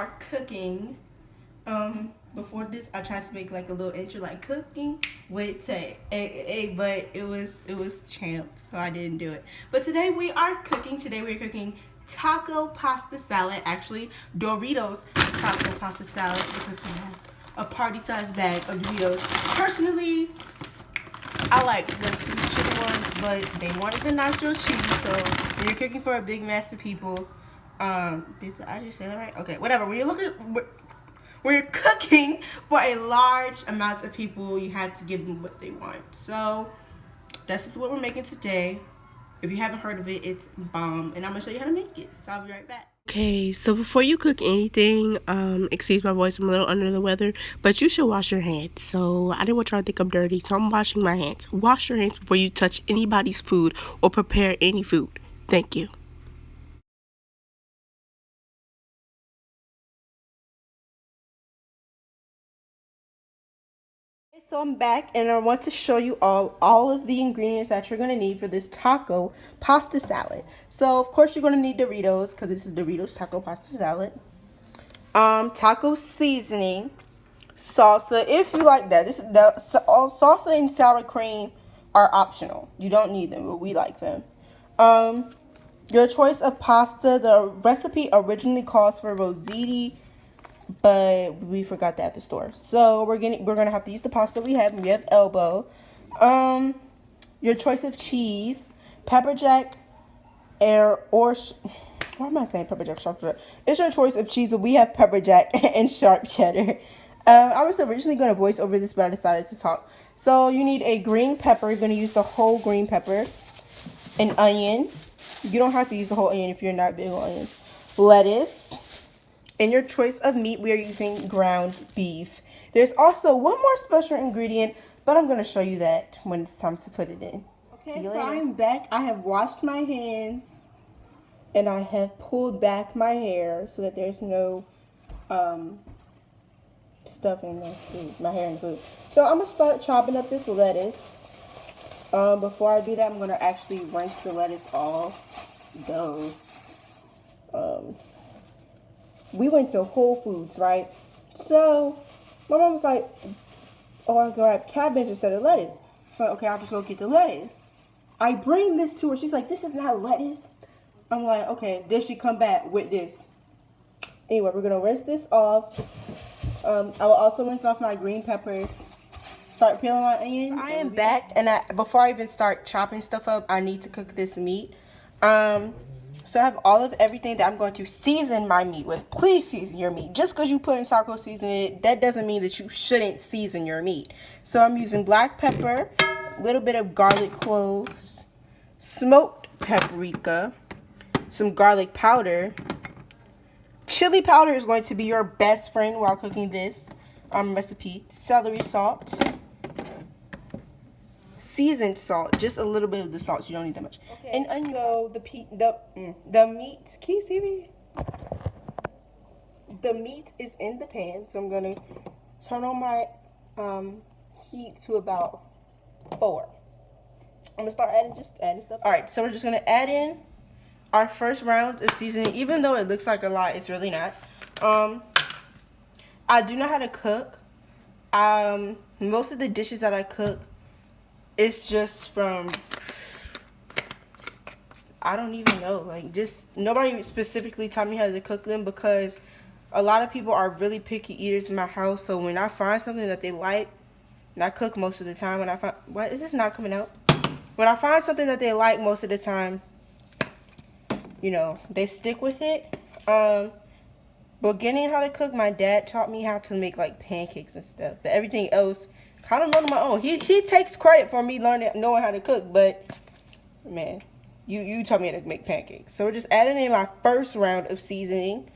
are cooking. Before this, I tried to make like a little intro, like cooking with Tay, but it was champ, so I didn't do it. But today we are cooking. Today we're cooking taco pasta salad. Actually, Doritos taco pasta salad because we have a party-sized bag of Doritos. Personally, I like the sweet chili ones, but they wanted the nacho cheese. So when you're cooking for a big mass of people, did I just say that right? Okay, whatever. When you're cooking for a large amount of people, you have to give them what they want. So this is what we're making today. If you haven't heard of it, it's bomb, and I'm gonna show you how to make it. So I'll be right back. Okay, so before you cook anything, excuse my voice, I'm a little under the weather, but you should wash your hands. So I didn't want y'all to think I'm dirty, so I'm washing my hands. Wash your hands before you touch anybody's food or prepare any food. Thank you. So I'm back, and I want to show you all of the ingredients that you're going to need for this taco pasta salad. So of course you're going to need Doritos because this is Doritos Taco Pasta Salad. Taco seasoning, salsa if you like that. This is the salsa and sour cream are optional. You don't need them, but we like them. Your choice of pasta. The recipe originally calls for rositi, but we forgot that at the store. So we're gonna have to use the pasta we have. We have elbow. Your choice of cheese, pepper jack, why am I saying pepper jack, sharp cheddar? It's your choice of cheese, but we have pepper jack and sharp cheddar. I was originally gonna voice over this, but I decided to talk. So you need a green pepper. You're gonna use the whole green pepper. An onion. You don't have to use the whole onion if you're not big on onions. Lettuce. And your choice of meat, we are using ground beef. There's also one more special ingredient, but I'm going to show you that when it's time to put it in. Okay, so I'm back. I have washed my hands, and I have pulled back my hair so that there's no stuff in my hair and food. So I'm going to start chopping up this lettuce. Before I do that, I'm going to actually rinse the lettuce off. We went to Whole Foods, right? So my mom was like, oh, I grab cabbage instead of lettuce. So okay, I'll just go get the lettuce. I bring this to her. She's like, this is not lettuce. I'm like, okay. Then she come back with this. Anyway, we're gonna rinse this off. I will also rinse off my green pepper. Start peeling my onion. I am back, and before I even start chopping stuff up, I need to cook this meat. So I have all of everything that I'm going to season my meat with. Please season your meat. Just because you put in taco seasoning, that doesn't mean that you shouldn't season your meat. So I'm using black pepper, a little bit of garlic cloves, smoked paprika, some garlic powder. Chili powder is going to be your best friend while cooking this recipe. Celery salt. Seasoned salt, just a little bit of the salt. You don't need that much. Okay, and onion. So the meat. Can you see me? The meat is in the pan, so I'm gonna turn on my heat to about 4. I'm gonna start adding stuff. All right, so we're just gonna add in our first round of seasoning. Even though it looks like a lot, it's really not. I do know how to cook. Most of the dishes that I cook, it's just from, I don't even know, like, just nobody specifically taught me how to cook them because a lot of people are really picky eaters in my house. So when I find something that they like, and I cook most of the time, when I find, what is this not coming out? When I find something that they like most of the time, you know, they stick with it. Beginning how to cook, my dad taught me how to make like pancakes and stuff, but everything else kind of learned on my own. He takes credit for me knowing how to cook, but man, you taught me how to make pancakes. So we're just adding in my first round of seasoning.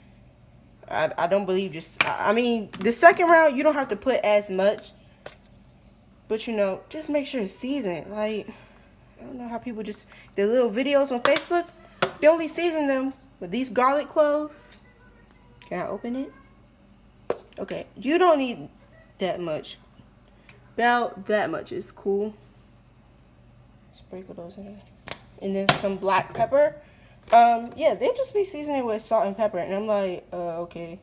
I don't believe I mean, the second round you don't have to put as much, but you know, just make sure it's seasoned. Like, I don't know how people the little videos on Facebook, they only season them with these garlic cloves. Can I open it? Okay, you don't need that much. About that much is cool. Sprinkle those in there. And then some black pepper. Yeah, they just be seasoning with salt and pepper. And I'm like, okay.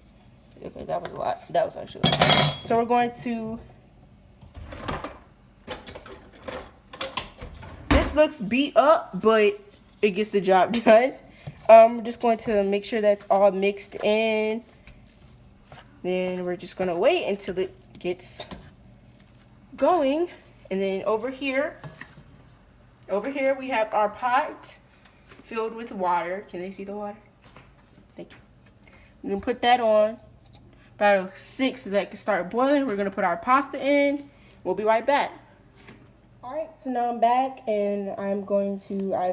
Okay, that was a lot. That was actually a lot. So we're going to. This looks beat up, but it gets the job done. We're just going to make sure that's all mixed in. Then we're just gonna wait until it gets going. And then over here we have our pot filled with water. Can they see the water? Thank you. We're gonna put that on about 6 so that it can start boiling. We're gonna put our pasta in. We'll be right back. All right, so now I'm back and I've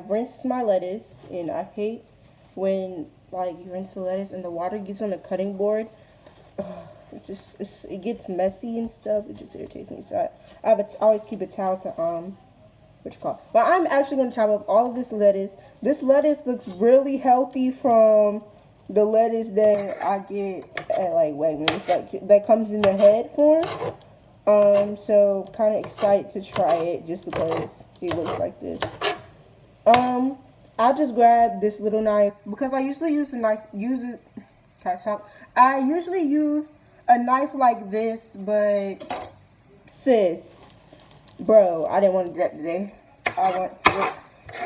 rinsed my lettuce, and I hate when like you rinse the lettuce and the water gets on the cutting board. It gets messy and stuff. It just irritates me. So I always keep a towel to But I'm actually gonna chop up all of this lettuce. This lettuce looks really healthy from the lettuce that I get at like Wegmans, like that comes in the head form. So kind of excited to try it just because it looks like this. I just grabbed this little knife because I usually use a knife. I usually use a knife like this, but sis, bro, I didn't want to do that today. I want to look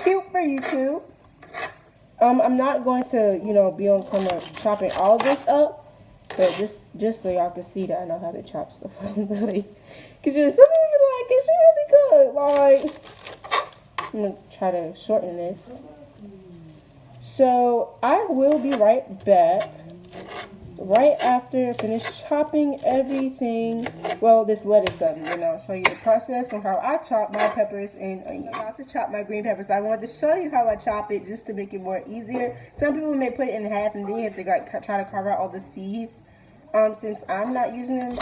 cute for YouTube. I'm not going to, be on camera chopping all this up, but just so y'all can see that I know how to chop stuff. Because some people be like, is she really good? Like, I'm going to try to shorten this. So I will be right back. Right after I finish chopping everything, well, this lettuce up, and then I'll show you the process of how I chop my peppers and onions. I also chop my green peppers. I wanted to show you how I chop it just to make it more easier. Some people may put it in half and then you have to try to carve out all the seeds. Since I'm not using them,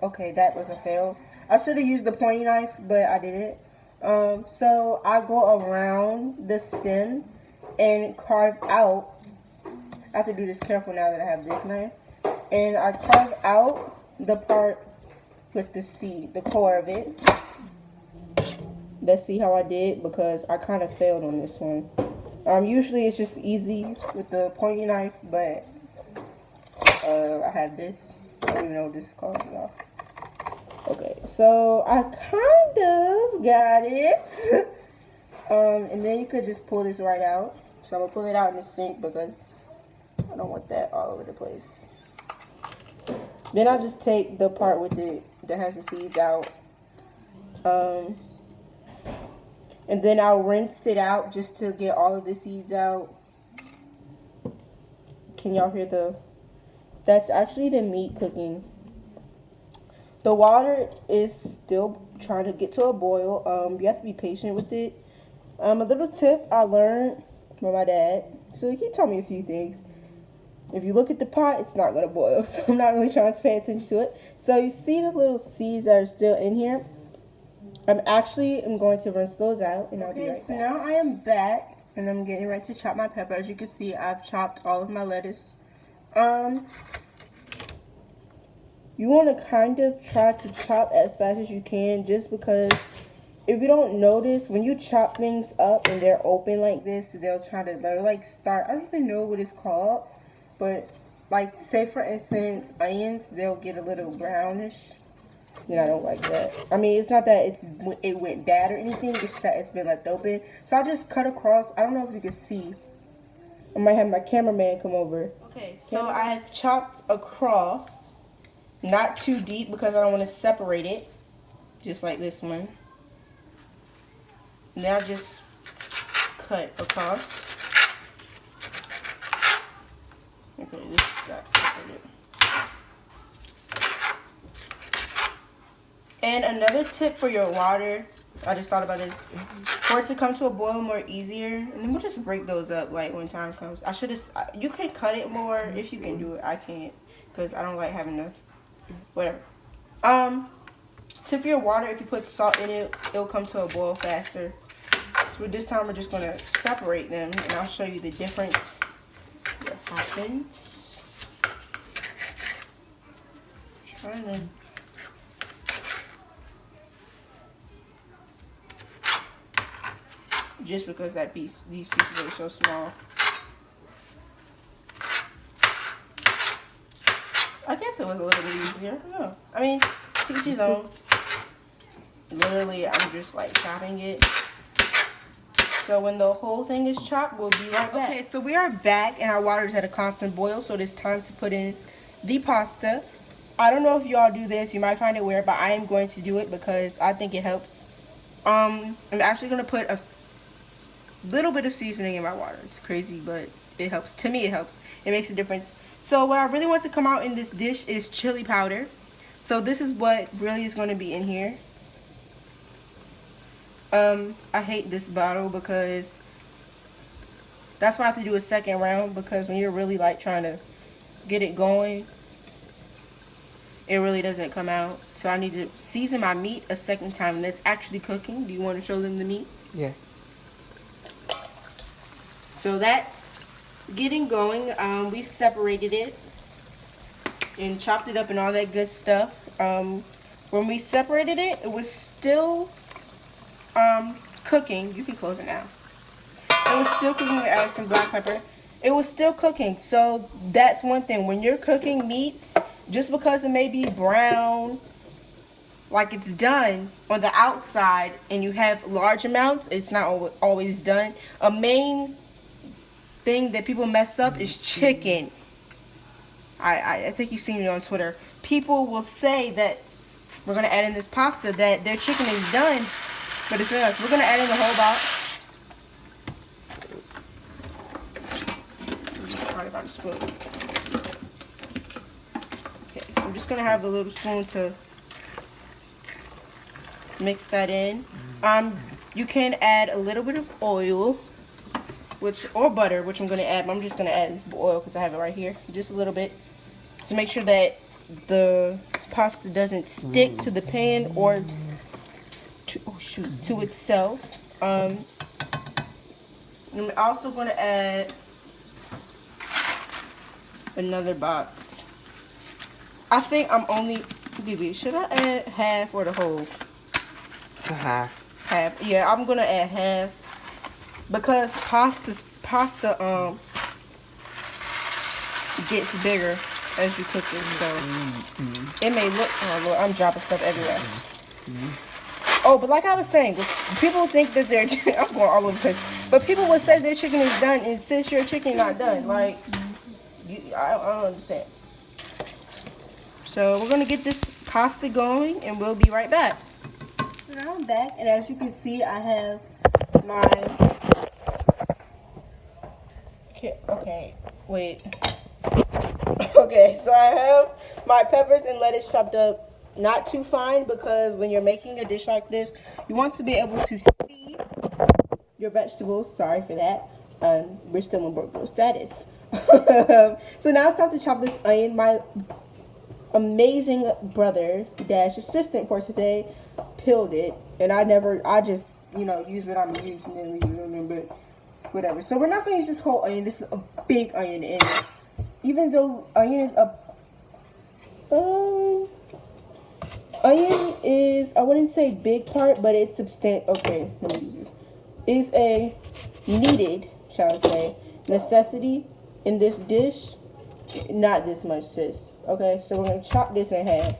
okay, that was a fail. I should have used the pointy knife, but I didn't. So I go around the stem and carve out. I have to do this careful now that I have this knife. And I carve out the part with the seed, the core of it. Let's see how I did because I kind of failed on this one. Usually it's just easy with the pointy knife, but I have this. I don't even know what this is called, y'all. Okay, so I kind of got it. And then you could just pull this right out. So I'm going to pull it out in the sink because I don't want that all over the place. Then I'll just take the part with it that has the seeds out. And then I'll rinse it out just to get all of the seeds out. Can y'all hear that's actually the meat cooking. The water is still trying to get to a boil. You have to be patient with it. A little tip I learned from my dad. So he told me a few things. If you look at the pot, it's not going to boil. So I'm not really trying to pay attention to it. So you see the little seeds that are still in here? I'm going to rinse those out. And I'll be right back. So now I am back. And I'm getting ready to chop my pepper. As you can see, I've chopped all of my lettuce. You want to kind of try to chop as fast as you can. Just because if you don't notice, when you chop things up and they're open like this, they'll start. I don't even know what it's called. But, like, say for instance, onions, they'll get a little brownish. I don't like that. I mean, it's not that it went bad or anything. It's that it's been left open. So I'll just cut across. I don't know if you can see. I might have my cameraman come over. Okay, so I've chopped across. Not too deep because I don't want to separate it. Just like this one. Now just cut across. Okay, this got separated. And another tip for your water, I just thought about this, for it to come to a boil more easier, and then we'll just break those up like when time comes. You can cut it more if you can do it. I can't because I don't like having to, whatever. Tip for your water, if you put salt in it, it'll come to a boil faster. So this time we're just going to separate them, and I'll show you the difference. What happens? Trying to just because these pieces are so small. I guess it was a little bit easier. No. I mean, to each his own. Literally, I'm just like chopping it. So when the whole thing is chopped, we'll be right back. Okay, so we are back and our water is at a constant boil, so it is time to put in the pasta. I don't know if y'all do this, you might find it weird, but I am going to do it because I think it helps. I'm actually going to put a little bit of seasoning in my water. It's crazy, but it helps. To me, it helps. It makes a difference. So what I really want to come out in this dish is chili powder. So this is what really is going to be in here. I hate this bottle because that's why I have to do a second round, because when you're really like trying to get it going, it really doesn't come out. So I need to season my meat a second time, and that's actually cooking. Do you want to show them the meat? Yeah. So that's getting going. We separated it and chopped it up and all that good stuff. When we separated it, it was still cooking. You can close it now. It was still cooking. We added some black pepper. It was still cooking. So that's one thing. When you're cooking meats, just because it may be brown, like it's done on the outside, and you have large amounts, it's not always done. A main thing that people mess up is chicken. I think you've seen it on Twitter. People will say that we're going to add in this pasta, that their chicken is done, but it's really not. We're going to add in the whole box. Try it by the spoon. Okay, so I'm just going to have the little spoon to mix that in. You can add a little bit of oil, or butter, which I'm going to add. But I'm just going to add this oil because I have it right here. Just a little bit to make sure that the pasta doesn't stick to the pan or to itself. I'm also going to add another box. I think I'm only, should I add half or the whole? Half. Half. Yeah, I'm going to add half because pasta gets bigger as you cook it, so it may look, oh Lord, I'm dropping stuff everywhere. Oh, but like I was saying, people think that their chicken, I'm going all over the place, but people will say their chicken is done, and since your chicken not done, like, I don't understand. So we're going to get this pasta going, and we'll be right back. So now I'm back, and as you can see, I have my, okay, wait. Okay, so I have my peppers and lettuce chopped up, not too fine, because when you're making a dish like this, you want to be able to see your vegetables. Sorry for that. We're still in broke girl status. So now it's time to chop this onion. My amazing brother / assistant for today peeled it, and I just, use what I'm using and then leave it in there, but whatever. So we're not going to use this whole onion. This is a big onion, and even though onion is I wouldn't say big part, but it's substantial. Okay, let me use this. Is a needed, shall I say, necessity in this dish. Not this much, sis. Okay, so we're gonna chop this in half,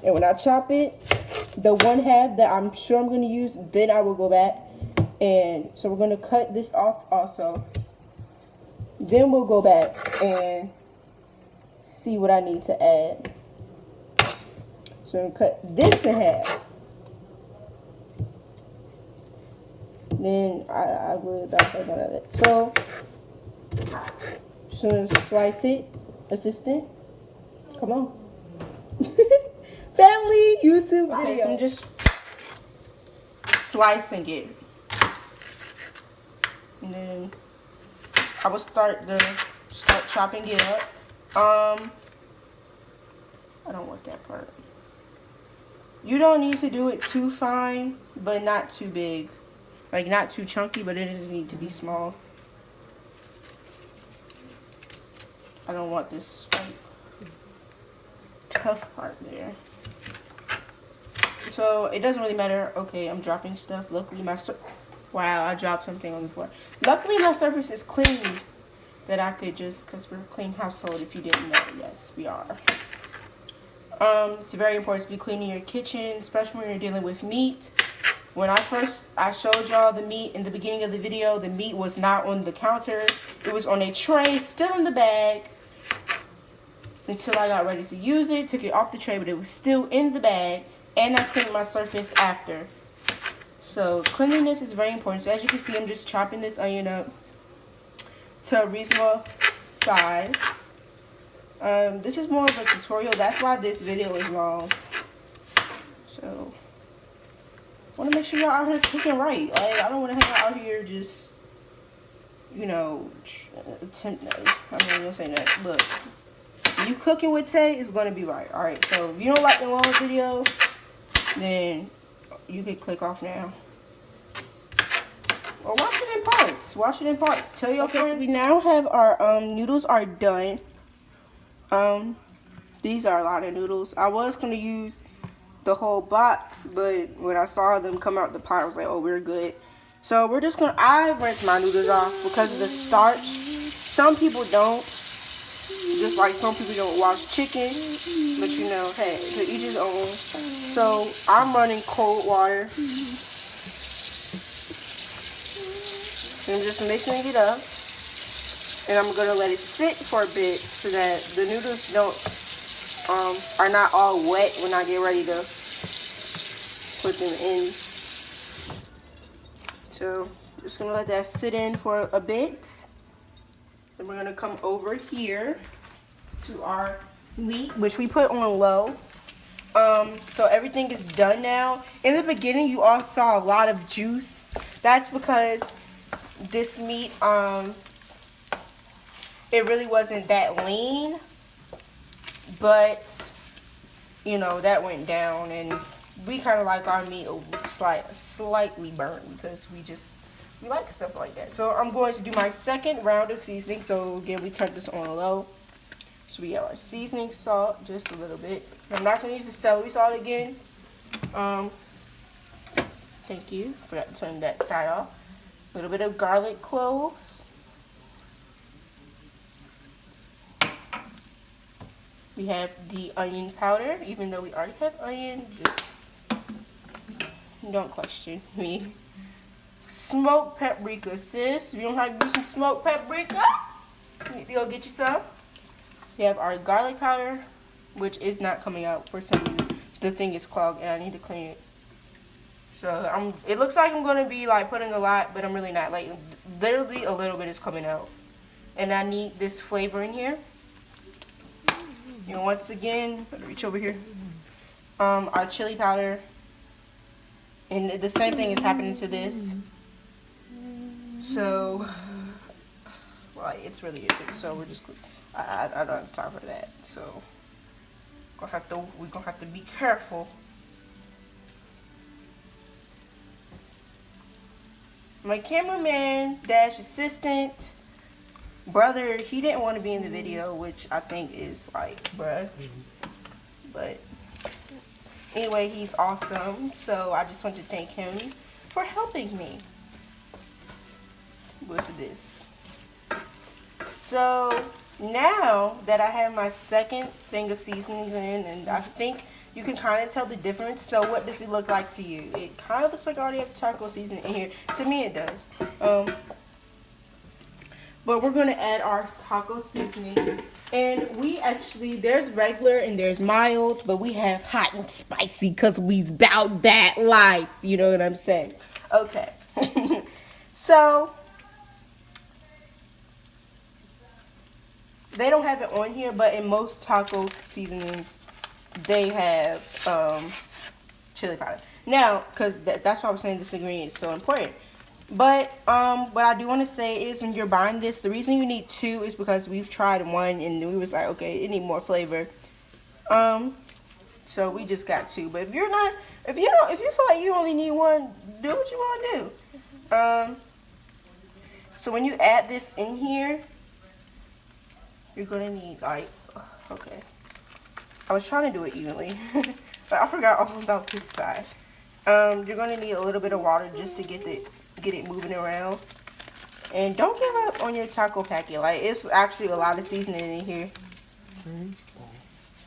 and when I chop it, the one half that I'm sure I'm gonna use, then I will go back, and so we're gonna cut this off also. Then we'll go back and see what I need to add. So I'm going to cut this in half. Then I will back up on that. So, just going to slice it. Assistant, come on. Family YouTube video. Okay, so I'm just slicing it. And then I will start chopping it up. I don't want that part. You don't need to do it too fine, but not too big. Like, not too chunky, but it doesn't need to be small. I don't want this tough part there. So it doesn't really matter. Okay, I'm dropping stuff. Luckily wow, I dropped something on the floor. Luckily my surface is clean. that I could just, because we're a clean household if you didn't know. Yes, we are. It's very important to be cleaning your kitchen, especially when you're dealing with meat. When I showed y'all the meat in the beginning of the video, the meat was not on the counter. It was on a tray, still in the bag, until I got ready to use it. Took it off the tray, but it was still in the bag, and I cleaned my surface after. So cleanliness is very important. So as you can see, I'm just chopping this onion up to a reasonable size. This is more of a tutorial. That's why this video is long. So I want to make sure y'all out here cooking right. Like, I don't want to hang out here just, you know, attempt. I'm not gonna say that. Look, you cooking with Tay is gonna be right. All right. So if you don't like the long video, then you can click off now. Or watch it in parts. Watch it in parts. Tell your friends. We now have our noodles are done. These are a lot of noodles. I was gonna use the whole box, but when I saw them come out the pot, I was like, oh, we're good. So we're just gonna, I rinse my noodles off because of the starch. Some people don't. Just like some people don't wash chicken, but you know, hey, to each his own. So I'm running cold water. And I'm just mixing it up. And I'm gonna let it sit for a bit so that the noodles are not all wet when I get ready to put them in. So just gonna let that sit in for a bit. Then we're gonna come over here to our meat, which we put on low. So everything is done now. In the beginning, you all saw a lot of juice. That's because this meat, it really wasn't that lean, but you know, that went down, and we kind of like our meat slightly burnt because we like stuff like that. So I'm going to do my second round of seasoning. So again, we turned this on low. So we have our seasoning salt, just a little bit. I'm not going to use the celery salt again. Thank you. Forgot to turn that side off. A little bit of garlic cloves. We have the onion powder, even though we already have onion, just don't question me. Smoked paprika, sis. If you don't have to do some smoked paprika, you need to go get you some. We have our garlic powder, which is not coming out for some reason. The thing is clogged and I need to clean it. So it looks like I'm gonna be like putting a lot, but I'm really not. Like literally a little bit is coming out. And I need this flavor in here. You know, once again, let me reach over here. Our chili powder. And the same thing is happening to this. So, well, it's really easy. So we're just, I don't have time for that. So, we're gonna have to be careful. My cameraman dash assistant brother, he didn't want to be in the video, which I think is like, bruh. But anyway, he's awesome. So I just want to thank him for helping me with this. So now that I have my second thing of seasonings in, and I think you can kind of tell the difference. So what does it look like to you? It kind of looks like I already have taco seasoning in here. To me it does. But we're going to add our taco seasoning. And we actually, there's regular and there's mild, but we have hot and spicy because we's about that life. You know what I'm saying? Okay. So, they don't have it on here, but in most taco seasonings, they have chili powder. Now, because that's why I was saying this ingredient is so important. But what I do want to say is when you're buying this, the reason you need 2 is because we've tried one and we was like, okay, it need more flavor. So we just got 2. But if you feel like you only need 1, do what you want to do. So when you add this in here, you're gonna need like, okay. I was trying to do it evenly, but I forgot all about this side. You're gonna need a little bit of water just to get it moving around. And don't give up on your taco packet. Like, it's actually a lot of seasoning in here.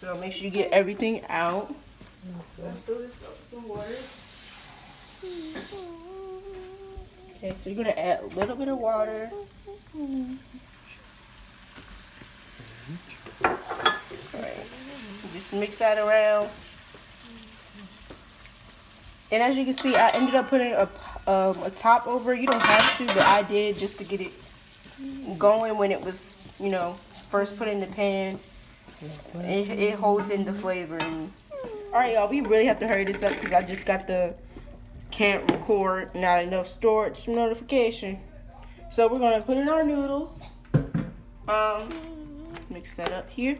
So make sure you get everything out. Let's fill this up with some water. Okay, so you're gonna add a little bit of water. Alright, just mix that around. And as you can see, I ended up putting a top over. You don't have to, but I did just to get it going when it was, you know, first put in the pan. It holds in the flavor. Alright, y'all, we really have to hurry this up because I just got the can't record, not enough storage notification. So we're gonna put in our noodles. Mix that up here.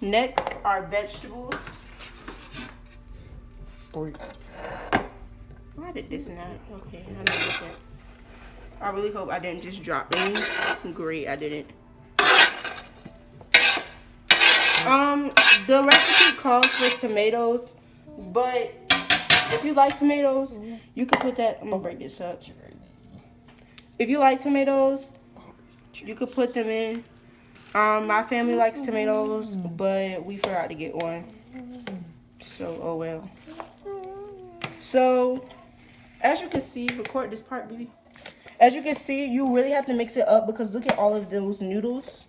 Next, our vegetables. Why did this not? Okay, I know what's that. I really hope I didn't just drop any. Great, I didn't. The recipe calls for tomatoes, but if you like tomatoes, you can put that. I'm gonna break this up. If you like tomatoes, you could put them in. My family likes tomatoes, but we forgot to get one. So, oh well. So, as you can see, record this part, baby. As you can see, you really have to mix it up because look at all of those noodles.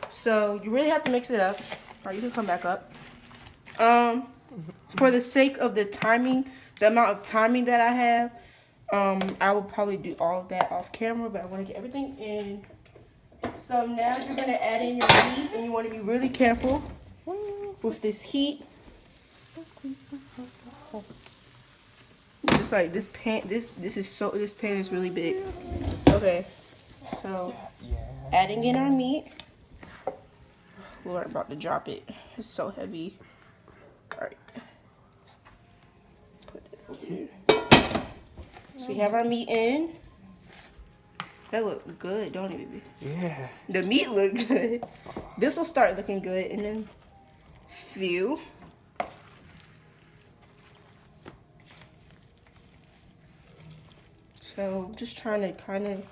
So, you really have to mix it up. All right, you can come back up. For the sake of the timing, the amount of timing that I have, I will probably do all of that off camera, but I want to get everything in. So now you're going to add in your meat, and you want to be really careful with this heat. Just like this pan, this pan is really big. Okay, so adding in our meat. Lord, I'm about to drop it. It's so heavy. All right. Put it over here. So we have our meat in. That look good, don't it, baby? Yeah. The meat look good. This will start looking good, and then few. So just trying to kind of,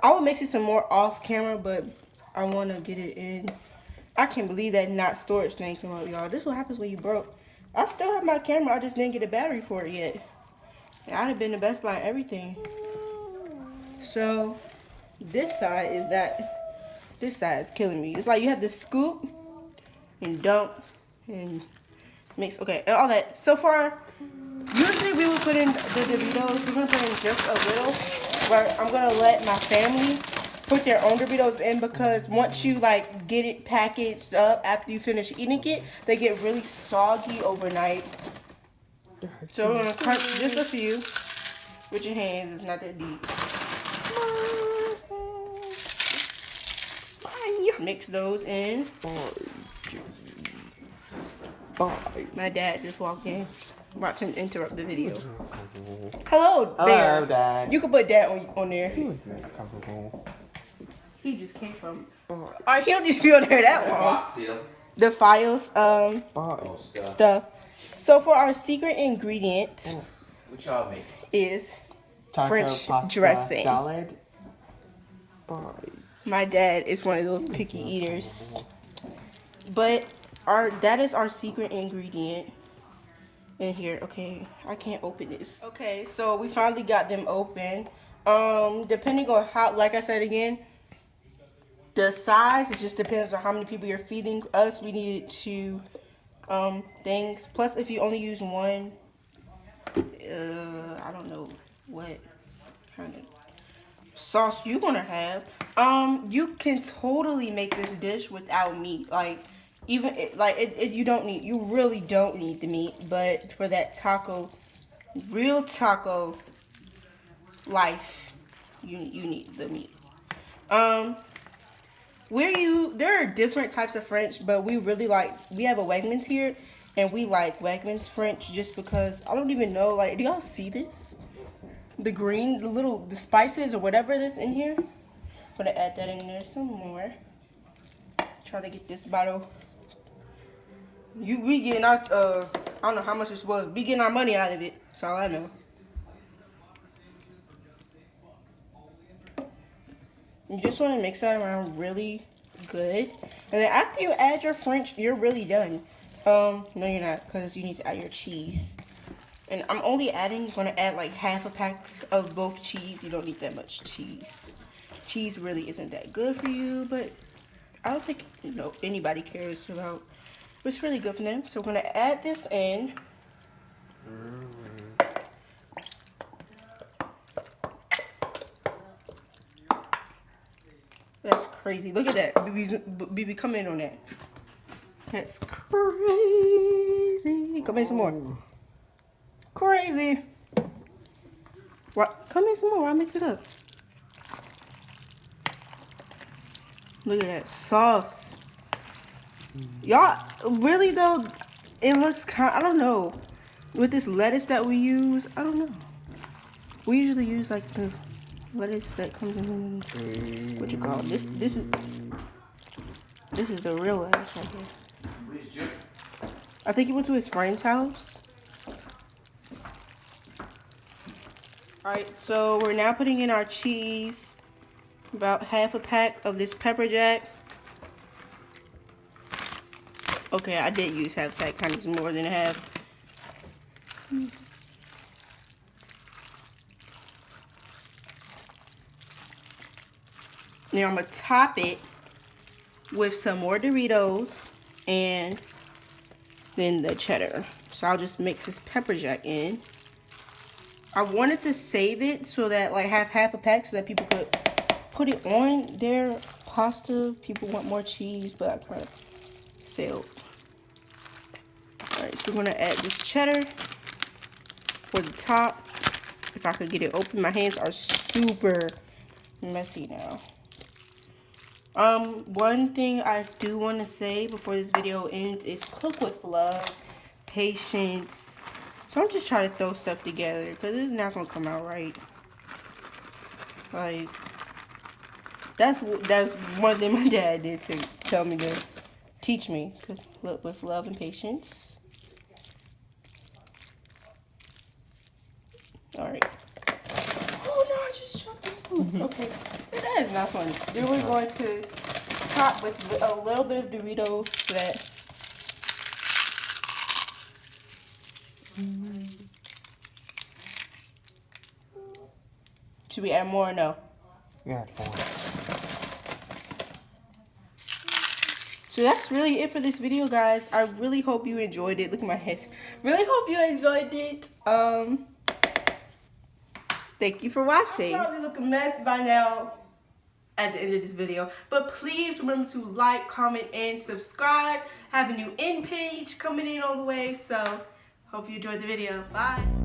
I will mix it some more off camera, but I want to get it in. I can't believe that not storage thing came up, y'all. This is what happens when you broke. I still have my camera. I just didn't get a battery for it yet. I'd have been the Best Buy and everything. So this side is killing me. It's like you have to scoop and dump and mix. Okay, and all that. So far, usually we would put in the Doritos. We're gonna put in just a little, but I'm gonna let my family put their own Doritos in because once you like get it packaged up after you finish eating it, they get really soggy overnight. So we're gonna crunch just a few with your hands. It's not that deep. Mix those in. My dad just walked in. Watch him interrupt the video. Hello there. Hello, Dad. You can put that on there. He just came from. Alright, he don't need to be on there that long. The files, stuff. So for our secret ingredient is French dressing. Salad. My dad is one of those picky eaters. But that is our secret ingredient in here. Okay, I can't open this. Okay, so we finally got them open. Depending on how, like I said again, the size, it just depends on how many people you're feeding us. We needed two things. Plus, if you only use one, I don't know what kind of sauce you're gonna have. You can totally make this dish without meat. Like, even you really don't need the meat. But for that taco, real taco life, you need the meat. There are different types of French, but we have a Wegmans here, and we like Wegmans French just because, I don't even know, like, do y'all see this? The green, the spices or whatever that's in here. I'm gonna add that in there some more. Try to get this bottle. We getting out, I don't know how much this was. We getting our money out of it. That's all I know. You just want to mix that around really good. And then after you add your French, you're really done. No, you're not, because you need to add your cheese. And I'm only going to add like half a pack of both cheese. You don't need that much cheese. Cheese really isn't that good for you, but I don't think anybody cares about. It's really good for them. So we're going to add this in. That's crazy. Look at that. BB, come in on that. That's crazy. Come in some more. Crazy. What? Come in some more. I'll mix it up. Look at that sauce. Y'all, really though, it looks kind. I don't know. With this lettuce that we use, I don't know. We usually use like the lettuce that comes in. What you call it? This is the real lettuce right here. I think he went to his friend's house. Alright, so we're now putting in our cheese. About half a pack of this pepper jack. Okay, I did use half a pack, kind of more than half. Now I'm going to top it with some more Doritos and then the cheddar. So I'll just mix this pepper jack in. I wanted to save it so that like have half a pack so that people could put it on their pasta. People want more cheese, but I kind of failed. Alright, so we're going to add this cheddar for the top. If I could get it open, my hands are super messy now. One thing I do want to say before this video ends is cook with love, patience. Don't just try to throw stuff together because it's not going to come out right. Like, that's one thing my dad did to tell me to teach me. Cook with love and patience. Alright. Oh no, I just dropped the spoon. Okay. That is not fun. Then we're going to top with a little bit of Doritos so that should we add more or no? Yeah, more. So that's really it for this video, guys. I really hope you enjoyed it. Look at my head. Really hope you enjoyed it. Thank you for watching. I probably look a mess by now at the end of this video, but please remember to like, comment, and subscribe. I have a new end page coming in all the way, so hope you enjoyed the video. Bye.